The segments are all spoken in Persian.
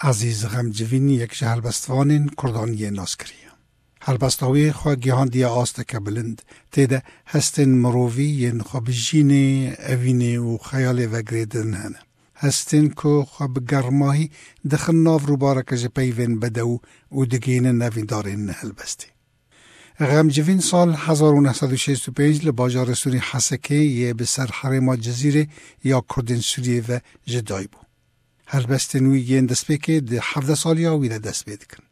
عزیز غمجوین یک هلبستوان کردانی ناس کریه. هلبستاوی خواه گیهان دیا آسته که بلند تیده هستن مرووی ین خواه بجین اوینه و خیال و گریدن هنه. هستن که خواه بگرماهی دخل ناف رو بارک جه پیوین بدو و دگین نوین دارین هلبستی. غمجوین سال 1965 لباجار سوری حسکه یه بسر حرما جزیره یا کردن سوریه و جدای بو. هلبستن وی ین دست بکه ده 17 سالیا وی ده دست بیدکن.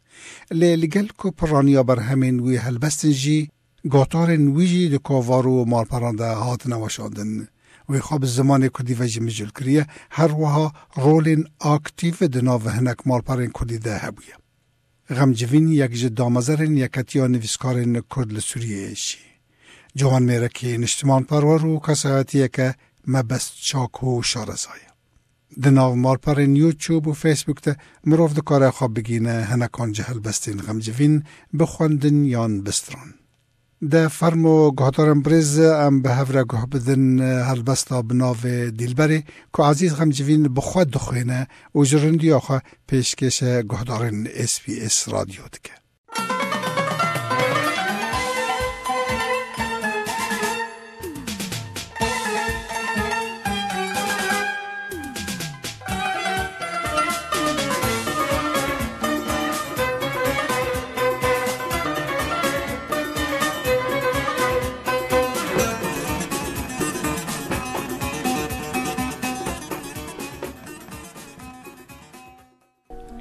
لگل که پرانیا بر همین وی هلبستن جی گاتارن وی جی ده کاوارو و مالپرانده هات نواشادن. وی خواب زمان کدی وجه مجل کریه هر وها رولین اکتیف ده ناو هنک مالپرین کدی ده هبویه. غمجوین یک جدامزرین یکتیا نویسکارین کرد لسوریه شی. جوان میره که نشتمان پرور و کسایتیه که مبست چاک و شارزایه. دناو مالپرین یوتیوب و فیسبوک ده مروف ده کاره خواب بگینه هنکان جهل بستین غمجوین بخوندن یان بستران. ده فرمو گهدارم بریز ام به هفره گه بدن هلبستا بناو دیلبری که عزیز غمجوین بخواد دخوینه و جرندی آخوا پیشکش گهدارن SBS رادیو دکه.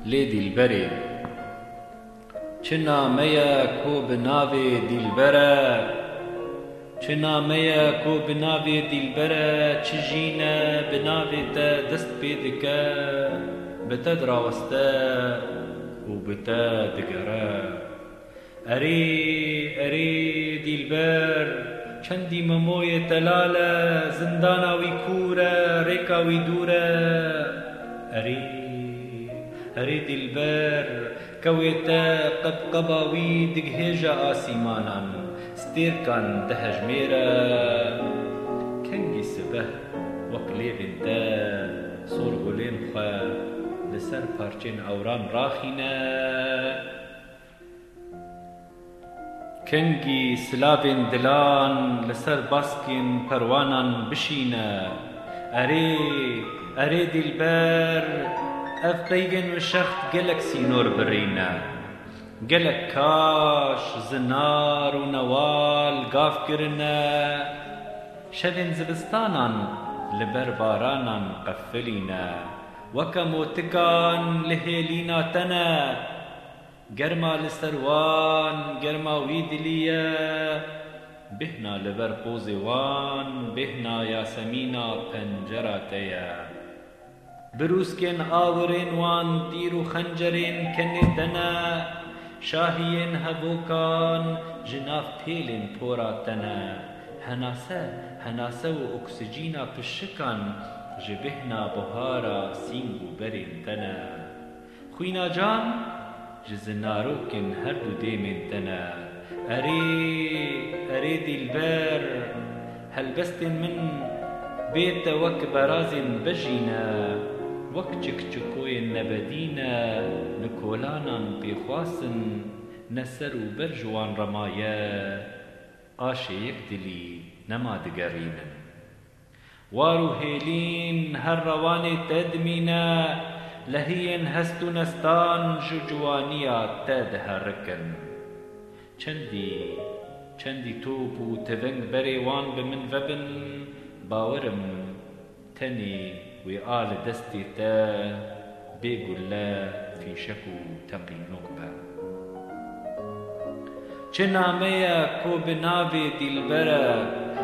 لی دیلبری چه نامه کو بناوی دیلبره چه نامه کو بناوی دیلبره چه جینه بناوی تا دست بیدکه بتا دراوسته و بتا دگره اری دیلبر چندی مموی تلاله زنداناوی کوره ریکاوی دوره اری دیلبر کویتا قبقباوی دگهجا آسیمانان ستیرکان دهجمیره کنگی سبه وکلیبین تا سورگولین خواه لسر پارچین اوران راخینه کنگی سلابین دلان لسر باسکین پروانان بشینه اری دیلبر اف بيجن وشخت قلك سينور برينا قلك كاش زنار ونوال قاف كرنا شدن زبستانان لبربارانا قفلينا وكموتكان لهيلينا تنا قرما لسروان قرما ويدليا بهنا لبرقوزوان بهنا ياسمينا پنجراتيا بروسكن آورين وان تيرو خنجرين كندنا شاهين هبوكان جناف بيلين پوراتنا هناسه و اكسجينا پشكان جبهنا بهارا سينگو برين تنا خوينا جان جزناروكن هردو ديمين تنا اري ديلبر هلبستن من بيت وك برازن بجينا وك چكچكوي نبدينا نكولانا بخواسن نسر برجوان رمايا آشي يكدلي نما دقرينا وارو هيلين هالرواني تدمينا لهين هستو نستان جوانيا تدهركن چندي توبو تفنگ بريوان بمن وبن باورم تني وآل دستي تا بيقول لا في شكو تقي نقبة چناميا كو بنابي دلبرا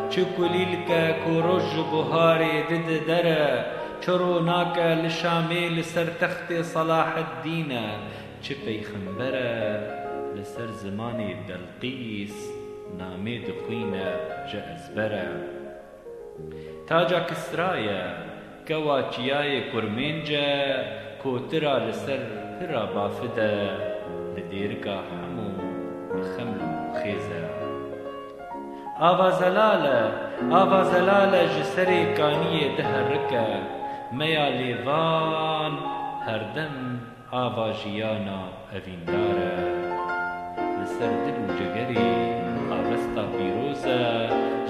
چكوليلكا كو رج بهاري دد درا چروناكا لشامي لسر تخت صلاح الدين چپي خنبرا لسر زماني بلقيس نامي دخوينا جأزبرا تاجا كسرايا كواتشياي كرمينجا كوترا لسر هرا بافدا لديركا حمو الخمل خيزا آوا زلالة جسري كانية دهركا ميا ليفان هردم آوا جیانا ئەڤیندارە لەسەر دل و جەگەرێ ئاڕستا پیرۆزە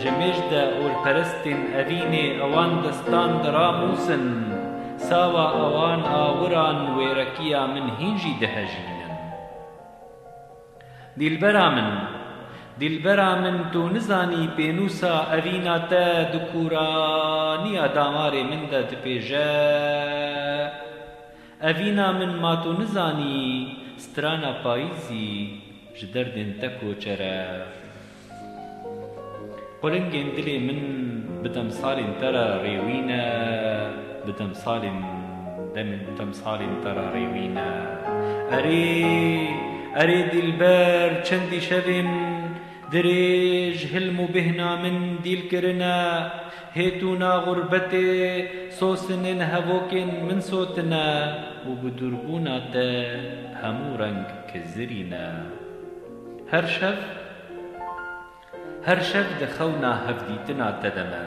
ژەمێژدە ئۆرپەرستên ئەڤینێ ئەوان دەستان دەڕاموسن ساوا ئەوان ئاوران وێرەکییا من هینژی دەهەژینن دیلبەرا من تۆ نزانی پێنووسا ئەڤینا تە دکورانیە دامارێ من دە دپێژە ئەڤینا من ما تۆ نزانی سترانە پاییزی ji derdên te koçere Qulingên dilê min bi demsalên te re rêwîne bi demsalên te re rêwîne Erê dîlber çendî şevên dirêj hilm û bêhna min dîl kirine hêtûna gurbetê sosinên hevokên min sotine û bi dûrbûna te hemû reng kizirîne Her şev di xewna hevdîtina te de me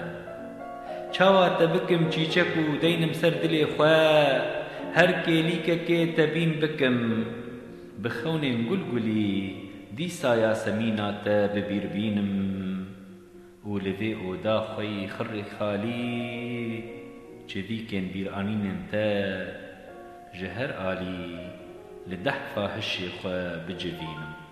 Çawa te bikim çîçek û deynim ser dilê xwe Her kêlîkekê te bîn bikim Bi xewnên gulgulî dîsa yasemîna te bibîr bînim û li vê oda xweyî xirrê xalî Çivîkên bîranînên te ji her alî li dehfa hişê xwe bicivînim